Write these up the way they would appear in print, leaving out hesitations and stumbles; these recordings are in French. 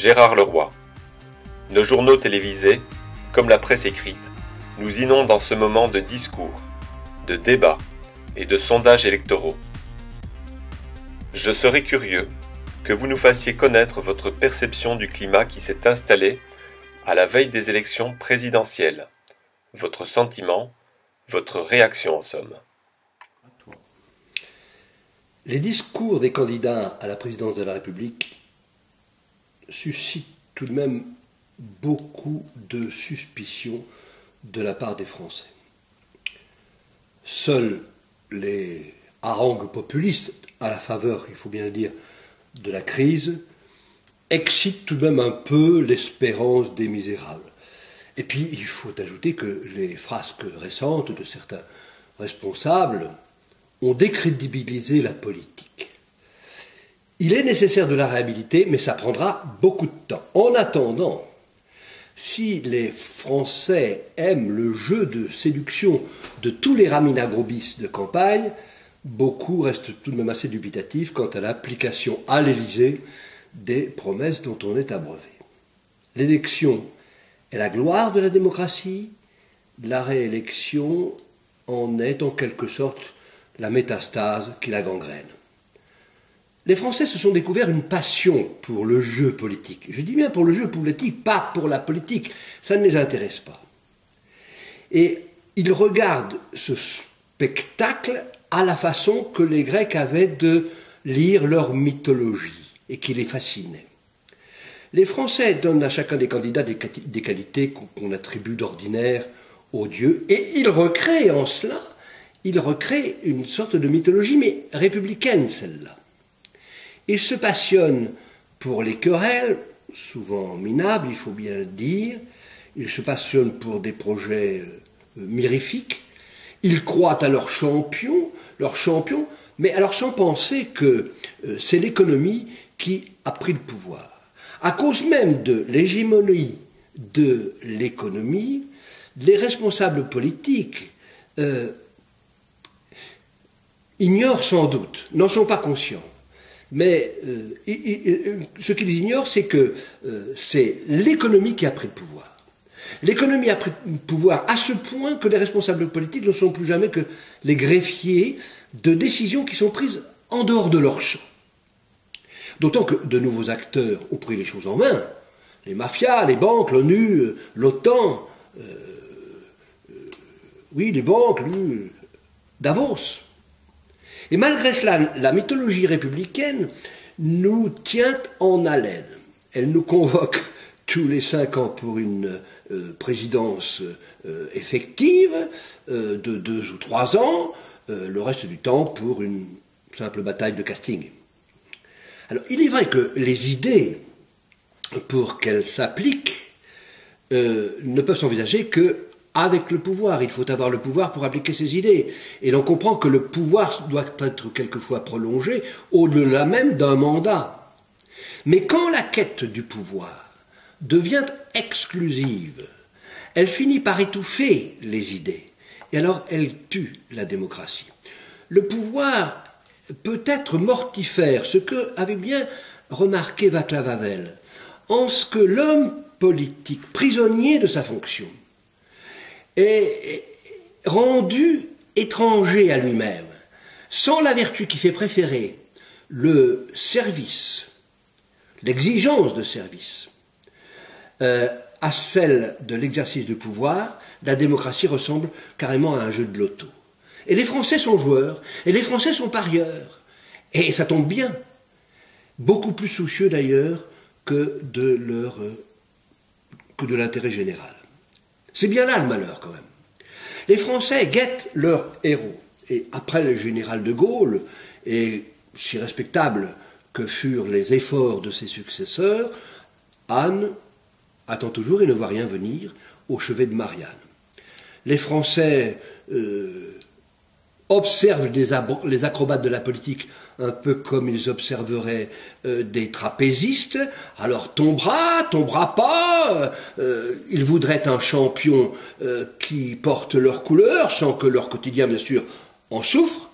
Gérard Leroy. Nos journaux télévisés, comme la presse écrite, nous inondent en ce moment de discours, de débats et de sondages électoraux. Je serais curieux que vous nous fassiez connaître votre perception du climat qui s'est installé à la veille des élections présidentielles. Votre sentiment, votre réaction en somme. Les discours des candidats à la présidence de la République suscitent tout de même beaucoup de suspicions de la part des Français. Seuls les harangues populistes, à la faveur, il faut bien le dire, de la crise, excitent tout de même un peu l'espérance des misérables. Et puis, il faut ajouter que les frasques récentes de certains responsables ont décrédibilisé la politique. Il est nécessaire de la réhabiliter, mais ça prendra beaucoup de temps. En attendant, si les Français aiment le jeu de séduction de tous les raminagrobis de campagne, beaucoup restent tout de même assez dubitatifs quant à l'application à l'Élysée des promesses dont on est abreuvé. L'élection est la gloire de la démocratie, la réélection en est en quelque sorte la métastase qui la gangrène. Les Français se sont découverts une passion pour le jeu politique. Je dis bien pour le jeu politique, pas pour la politique. Ça ne les intéresse pas. Et ils regardent ce spectacle à la façon que les Grecs avaient de lire leur mythologie et qui les fascinait. Les Français donnent à chacun des candidats des qualités qu'on attribue d'ordinaire aux dieux et ils recréent en cela, une sorte de mythologie, mais républicaine celle-là. Ils se passionnent pour les querelles, souvent minables, il faut bien le dire. Ils se passionnent pour des projets mirifiques. Ils croient à leurs champions, mais alors sans penser que c'est l'économie qui a pris le pouvoir. À cause même de l'hégémonie de l'économie, les responsables politiques ignorent sans doute, n'en sont pas conscients. Mais ce qu'ils ignorent, c'est que c'est l'économie qui a pris le pouvoir. L'économie a pris le pouvoir à ce point que les responsables politiques ne sont plus jamais que les greffiers de décisions qui sont prises en dehors de leur champ. D'autant que de nouveaux acteurs ont pris les choses en main. Les mafias, les banques, l'ONU, l'OTAN, les banques, Davos. Et malgré cela, la mythologie républicaine nous tient en haleine. Elle nous convoque tous les 5 ans pour une présidence effective de 2 ou 3 ans, le reste du temps pour une simple bataille de casting. Alors, il est vrai que les idées, pour qu'elles s'appliquent, ne peuvent s'envisager que avec le pouvoir. Il faut avoir le pouvoir pour appliquer ses idées. Et l'on comprend que le pouvoir doit être quelquefois prolongé au-delà même d'un mandat. Mais quand la quête du pouvoir devient exclusive, elle finit par étouffer les idées. Et alors elle tue la démocratie. Le pouvoir peut être mortifère, ce que avait bien remarqué Václav Havel, en ce que l'homme politique, prisonnier de sa fonction, est rendu étranger à lui-même, sans la vertu qui fait préférer le service, l'exigence de service, à celle de l'exercice du pouvoir. La démocratie ressemble carrément à un jeu de loto. Et les Français sont joueurs, et les Français sont parieurs. Et ça tombe bien, beaucoup plus soucieux d'ailleurs que de l'intérêt général. C'est bien là le malheur quand même. Les Français guettent leur héros. Et après le général de Gaulle, et si respectables que furent les efforts de ses successeurs, Anne attend toujours et ne voit rien venir au chevet de Marianne. Les Français observent les acrobates de la politique un peu comme ils observeraient des trapézistes. Alors tombera pas, ils voudraient un champion qui porte leur couleur, sans que leur quotidien, bien sûr, en souffre.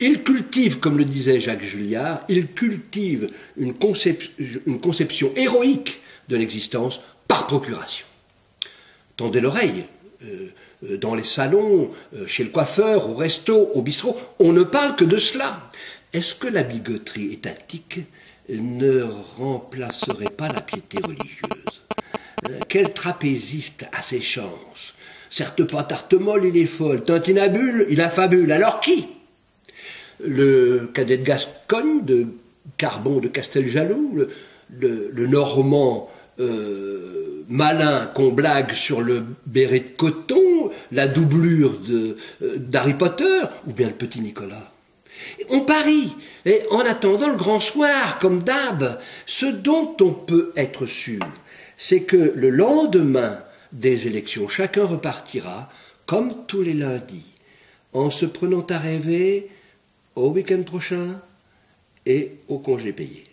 Il cultive, comme le disait Jacques Julliard, il cultive une conception héroïque de l'existence par procuration. Tendez l'oreille, dans les salons, chez le coiffeur, au resto, au bistrot, on ne parle que de cela. Est-ce que la bigoterie étatique ne remplacerait pas la piété religieuse? Quel trapéziste a ses chances? Certes pas Tartemol, il est folle. Tintinabule, il affabule. Alors qui? Le cadet de Gascogne, de Carbon de Casteljaloux, le Normand malin qu'on blague sur le béret de coton, la doublure d'Harry Potter, ou bien le petit Nicolas. On parie, et en attendant le grand soir, comme d'hab, ce dont on peut être sûr, c'est que le lendemain des élections, chacun repartira, comme tous les lundis, en se prenant à rêver au week-end prochain et au congé payé.